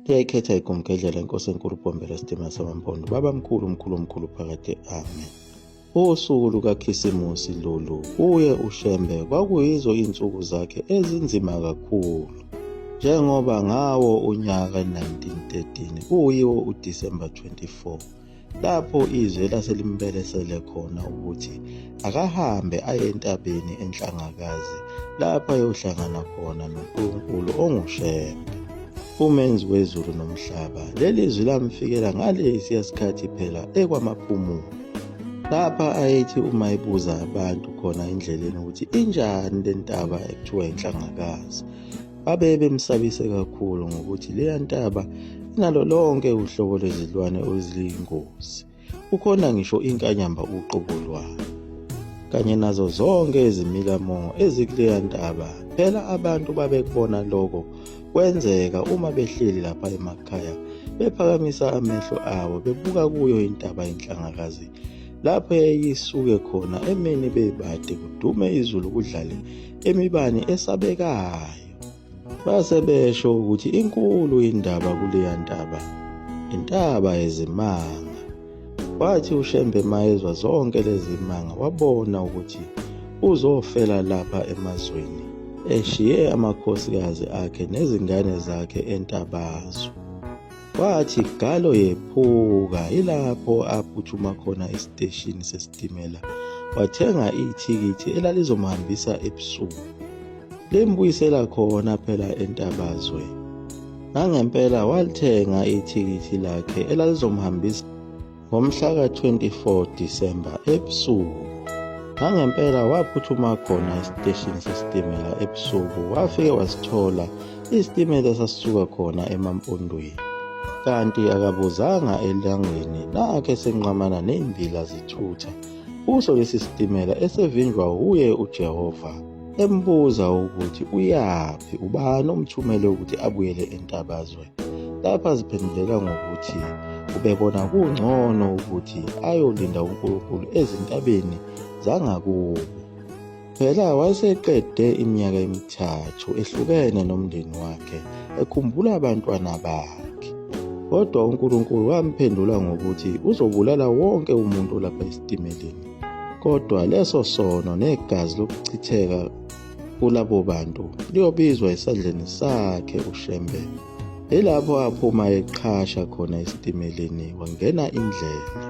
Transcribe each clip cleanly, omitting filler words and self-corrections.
Iyayikhetha igumgedlela inkosi enkulu uBombela Sidima Samampondo, baba mkhulu phakade, amen. Usuku lukaKhisimusi lolu kuye uShembe kwakuyizo insuku zakhe ezinzima kakhulu, njengoba ngawo unyaka 1913 kuyiwo uDisemba 24 lapho izwe laselimbelesele khona ukuthi akahambe aye entabeni eNhlangakazi lapho ayohlangana khona noNkulunkulu onguShembe, umenzi wezulu nomhlaba. Leli zwi lamfikela ngalesiya sikhathi phela ekwamaphumulo, lapha ayethi uma ebuza abantu khona endleleni ukuthi injani le ntaba ekuthiwa iNhlangakazi, babe bemsabise kakhulu ngokuthi leya ntaba inalo lonke uhlobo lwezilwane eziyingozi, ukhona ngisho inkanyamba uqobo lwayo, kanye nazo zonke izimilamongo ezikuleya ntaba. Phela abantu babekubona lokho kwenzeka uma behleli lapha emakhaya bephakamisa amehlo abo bebuka kuyo intaba yeNhlangakazi, lapho yayisuke khona emini bebade kudume izulu kudlale emibani esabekayo. Base besho ukuthi inkulu indaba kuleya ntaba, intaba yezimanga. Wathi uShembe mayezwa zonke lezi imanga wabona ukuthi uzofela lapha emazweni, eshiye amakhosikazi akhe nezingane zakhe entabazo. Wathi galo yephuka ilapho aphuthuma khona esiteshini sesitimela, wathenga ithikithi elalizomhambisa ebusuku limbuyisela khona phela entabazwe. Nangempela walithenga ithikithi lakhe elalizomhambisa ngomhla ka-24 Disemba ebusuku. Nangempela waphuthuma khona esiteshini sesitimela ebusuku, wafike wasithola isitimela sasisuka khona emampondweni, kanti akabuzanga elangeni nakhe senqamana ney'mbila zithutha kuso lesi sitimela esevinjwa uye uJehova, embuza ukuthi uyaphi, ubani omthumele ukuthi abuyele entabazwe. Lapha ziphendulela ngokuthi ubebona kungcono ukuthi ayolinda uNkulunkulu ezintabeni zangakubo. Phela wayeseqede iminyaka emithathu ehlukene nomndeni wakhe ekhumbula abantwana bakhe, kodwa uNkulunkulu wamphendula ngokuthi uzobulala wonke umuntu lapha esitimeleni, kodwa leso sono negazi lokuchitheka kulabo bantu liyobizwa esandleni sakhe uShembe. Ilapho aphuma eqhasha khona esitimeleni wangena indlela.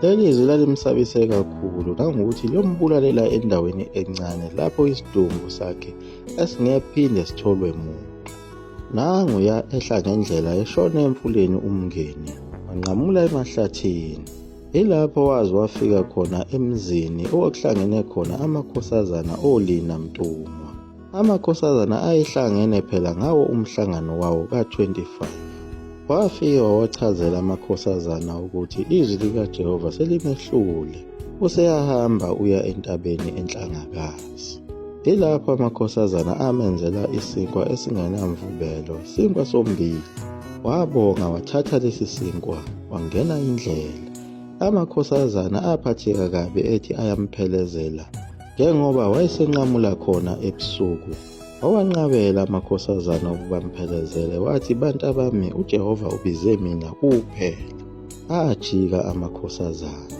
Leli zwi lalimsabise kakhulu nangokuthi liyombulalela endaweni encane lapho isidumbu sakhe esingephinde sitholwe muntu. Nanguya ehla ngendlela eshona emfuleni umngeni, wanqamula emahlathini. Ilapho wazi wafika khona emzini okuhlangene khona amakhosazana olina mtumwa. Amakhosazana ayehlangene phela ngawo umhlangano wawo ka-25. Wafika wachazela amakhosazana ukuthi izwi likaJehova selimehlule, useyahamba uya entabeni eNhlangakazi. Ilapho amakhosazana amenzela isinkwa esingenamvubelo, isinkwa sombili. Wabonga wathatha lesi sinkwa wangena indlela. Amakhosazana aphatheka kabi ethi ayamphelezela, njengoba wayesenqamula khona ebusuku. Wawanqabela amakhosazana ukuba mphelezele, wathi bantu bami uJehova ubize mina kuphela. Ajika amakhosazana.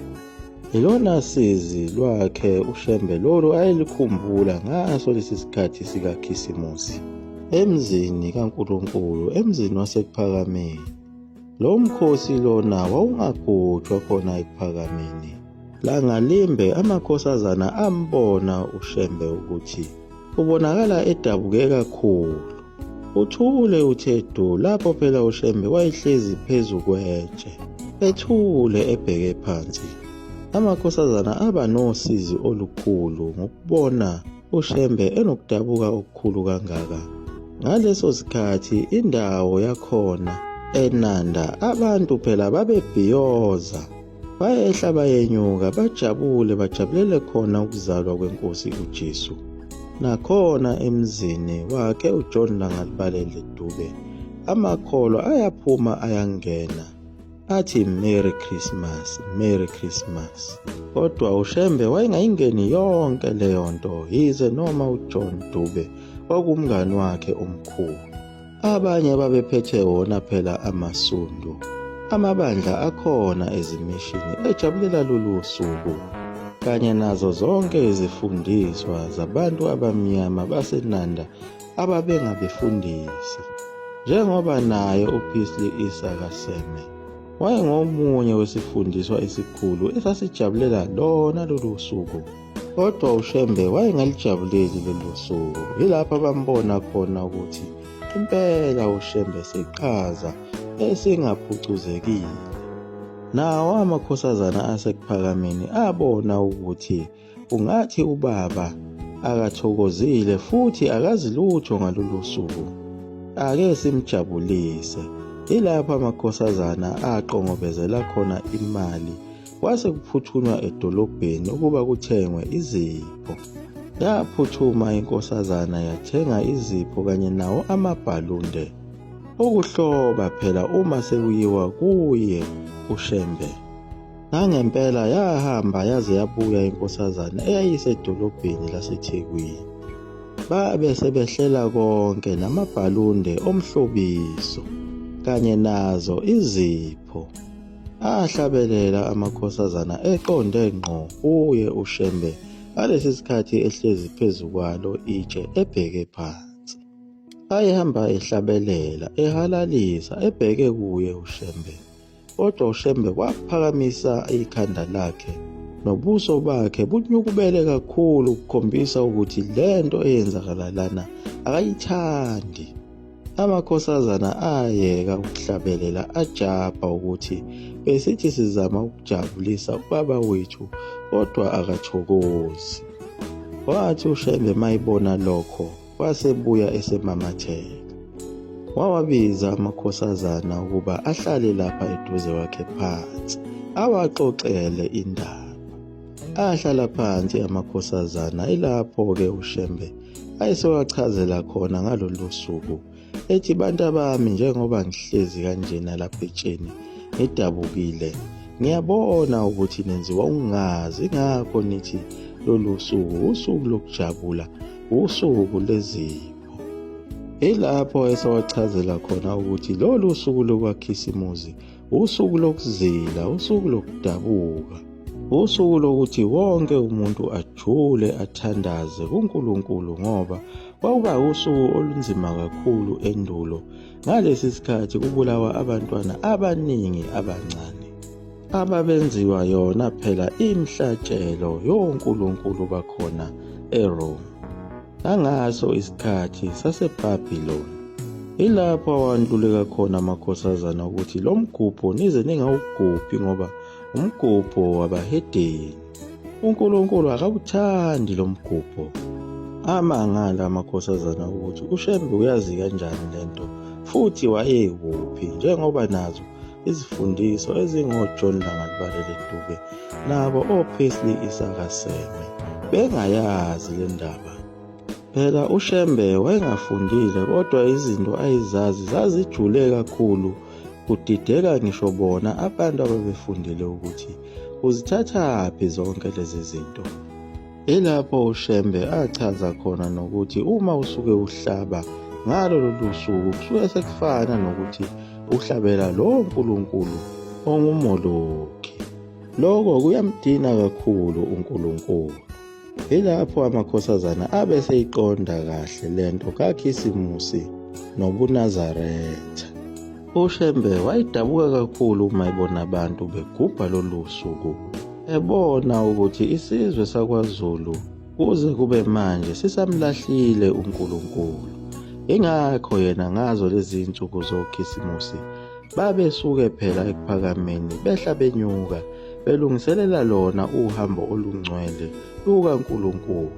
Ilona sizi lwakhe uShembe lolu ayelikhumbula ngaso lesi sikhathi sikaKhisimusi emzini kaNkulunkulu, emzini waseKuphakameni. Lo mkhosi lona wawungagujwa khona eKuphakameni. Langalimbe amakhosazana ambona uShembe ukuthi ubonakala edabuke kakhulu. Uthule uthe du, lapho phela uShembe wayehlezi phezu kwetshe, ethule ebheke phansi. Amakhosazana aba nosizi olukhulu ngokubona uShembe enokudabuka okukhulu kangaka. Ngaleso sikhathi indawo yakhona eNanda abantu phela babebhiyoza, bayehla bayenyuka bajabulele khona ukuzalwa kwenkosi uJesu. Nakhona emzini wakhe uJohn Langalibalele Dube amakholo ayaphuma ayangena athi Merry Christmas, Merry Christmas. Kodwa uShembe wayengayingeni yonke leyo nto, yize noma uJohn Dube okumngani wakhe omkhulu Abanye babephethe wona phela amasundu. Amabandla akhona ezimishini ejabulela lolu suku, kanye nazo zonke izifundiswa zabantu abamnyama baseNanda ababengabefundisi. Njengoba naye uPisley Isaka Seme wayengomunye wesifundiswa esikhulu esasijabulela lona lolu suku, kodwa uShembe wayengalitjabuleli lolu suku. Yilapho bambona khona ukuthi impela uShembe seqhaza esingaphucuzekile. Nawo amakhosazana aseKuphakameni abona ukuthi ungathi ubaba akathokozile futhi akazi lutho ngalolu suku. Ake simjabulise. Yilapho amakhosazana aqongobezela khona imali, kwase kuphuthunywa edolobheni ukuba kuthengwe izipho. Yaphuthuma inkosazana yathenga izipho kanye nawo amabhalunde ukuhloba phela uma sekuyiwa kuye uShembe. Nangempela yahamba yaze yabuya inkosazana eyayisedolobheni laseThekwini. Babe sebehlela konke namabhalunde omhlobiso kanye nazo izipho. Ahlabelela amakhosazana eqonde ngqo kuye uShembe, ngalesi sikhathi ehlezi phezu kwalo itshe ebheke phansi. Ayehamba ehlabelela ehalalisa ebheke kuye uShembe, kodwa uShembe waphakamisa ikhanda lakhe nobuso bakhe bunyukubele kakhulu ukukhombisa ukuthi lento eyenzakala lana akayithandi. Amakhosazana ayeka ukuhlabelela ajabha ukuthi besithi sizama ukujabulisa ubaba wethu kodwa akathokozi. Wathi uShembe mayibona lokho wasebuya esemamatheka. Wawabiza amakhosazana ukuba ahlale lapha eduze kwakhe phansi awaxoxele indaba. Ahlala phansi amakhosazana. Ilapho-ke uShembe ayesewachazela khona ngalolu suku ethi, bantu bami, njengoba ngihlezi kanjena lapha etsheni ngidabukile, ngiyabona ukuthi nenziwa ukungazi, ngakho nithi lolu suku usuku lokujabula, usuku lezipho. Ilapho esewachazela khona ukuthi lolu suku lokwakhisimuzi usuku lokuzila, usuku lokudabuka, usuku lokuthi wonke umuntu ajule athandaze kuNkulunkulu, ngoba kwakuba usuku olunzima kakhulu endulo. Ngalesi sikhathi kubulawa abantwana abaningi abancane ababenziwa yona phela imhlatshelo yonkulunkulu bakhona eRome. Nangaso isikhathi saseBhabhiloni. Ilapho awandluleka khona amakhosazana ukuthi lo mgubho nize ningawugubhi ngoba umgubho wabahedeni. uNkulunkulu akawuthandi lo mgubho. Amangala amakhosazana ukuthi uShembe uyazi kanjani lento futhi wayekuphi, njengoba nazo izifundiso ezingoJohn Langalibalele Dube nabo oPisley Isaka Seme bengayazi le ndaba. Phela uShembe wayengafundile, kodwa izinto ayizazi zazijule kakhulu. Kudideka ngisho bona abantu ababefundile ukuthi uzithathaphi zonke lezi zinto. Ilapho uShembe achaza khona nokuthi uma usuke uhlaba ngalo lolu suku kusuke sekufana nokuthi uhlabela lo nkulunkulu ongumolokhi. Lokho kuyamdina kakhulu uNkulunkulu. Ilapho amakhosazana abeseyiqonda kahle lento kaKhisimusi nobuNazaretha. uShembe wayidabuka kakhulu uma ebona abantu begubha lolu suku, ebona ukuthi isizwe sakwaZulu kuze kube manje sisamlahlile uNkulunkulu. Ingakho yena ngazo lezi insuku zoKhisimusi babesuke phela eKuphakameni behla benyuka belungiselela lona uhambo olungcwele lukaNkulunkulu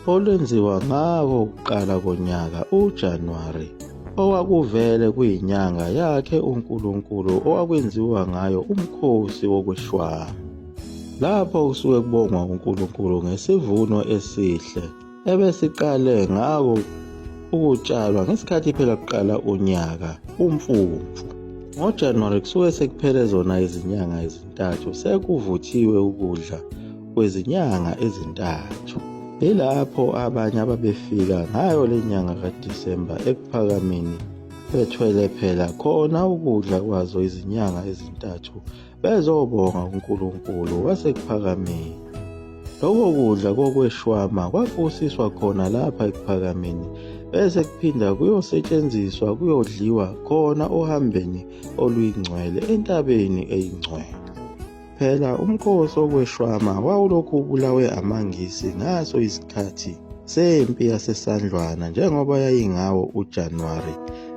olwenziwa ngako ukuqala konyaka uJanuwari, owakuvele kuyinyanga yakhe uNkulunkulu owakwenziwa ngayo umkhosi wokweshwama. Lapho kusuke kubongwa uNkulunkulu ngesivuno esihle ebesiqale ngako ukutshalwa ngesikhathi phela kuqala unyaka umfumfu. NgoJanuwari kusuke sekuphele zona izinyanga ezintathu, sekuvuthiwe ukudla kwezinyanga ezintathu. Ilapho abanye ababefika ngayo le nyanga kaDisemba eKuphakameni bethwele phela khona ukudla kwazo izinyanga ezintathu bezobonga uNkulunkulu wasekuphakameni. Lokho kudla kokweshwama kwabusiswa khona lapha ekuphakameni bese kuphinda kuyosetshenziswa kuyodliwa khona ohambeni oluyingcwele entabeni eyingcwele. Phela umkhosi wokweshwama wawulokhu ubulawe amaNgisi ngaso isikhathi sempi yasesandlwana njengoba yayingawo uJanuwari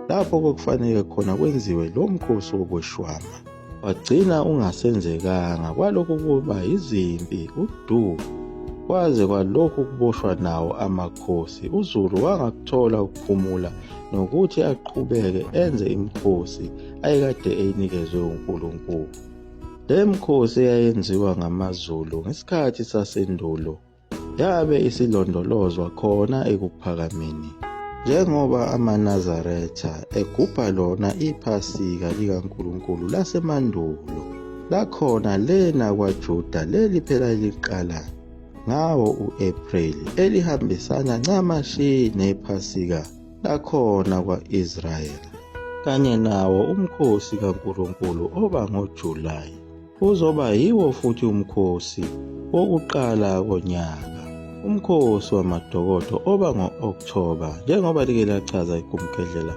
lapho kokufanele khona kwenziwe lo mkhosi wokweshwama. Wagcina ungasenzekanga kwalokhu kuba izimpi udu kwaze kwalokhu kuboshwa nawo amakhosi. uZulu wangakuthola ukuphumula nokuthi aqhubeke enze imikhosi ayekade eyinikezwe uNkulunkulu. Le mikhosi eyayenziwa ngamaZulu ngesikhathi sasendulo yabe isilondolozwa khona ekuphakameni njengoba amaNazaretha egubha lona iphasika likaNkulunkulu lasemandulo lakhona lena kwaJuda leli phela liqala ngawo u-Apreli elihambisana ncamashi nephasika lakhona kwa-Israyeli kanye nawo umkhosi kaNkulunkulu oba ngoJulayi. Uzoba yiwo futhi umkhosi wokuqala konyaka, umkhosi wamadokodo oba ngo-Okthoba njengoba like lachaza iGumkendlela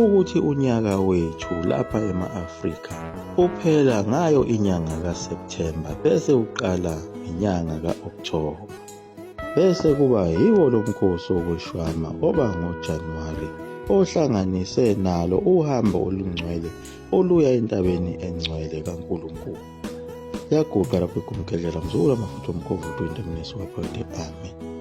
ukuthi unyaka wethu lapha ema-Afrika uphela ngayo inyanga kaSepthemba bese uqala inyanga ka-Okthoba. Bese kuba yiwo lo mkhosi wokweshwama oba ngoJanuwari ohlanganise nalo uhambo olungcwele oluya entabeni engcwele kaNkulunkulu. Yaguqa lapho iGumkendlela mzukulu amafutha omkhovu 20 minutes waphakade. Amen.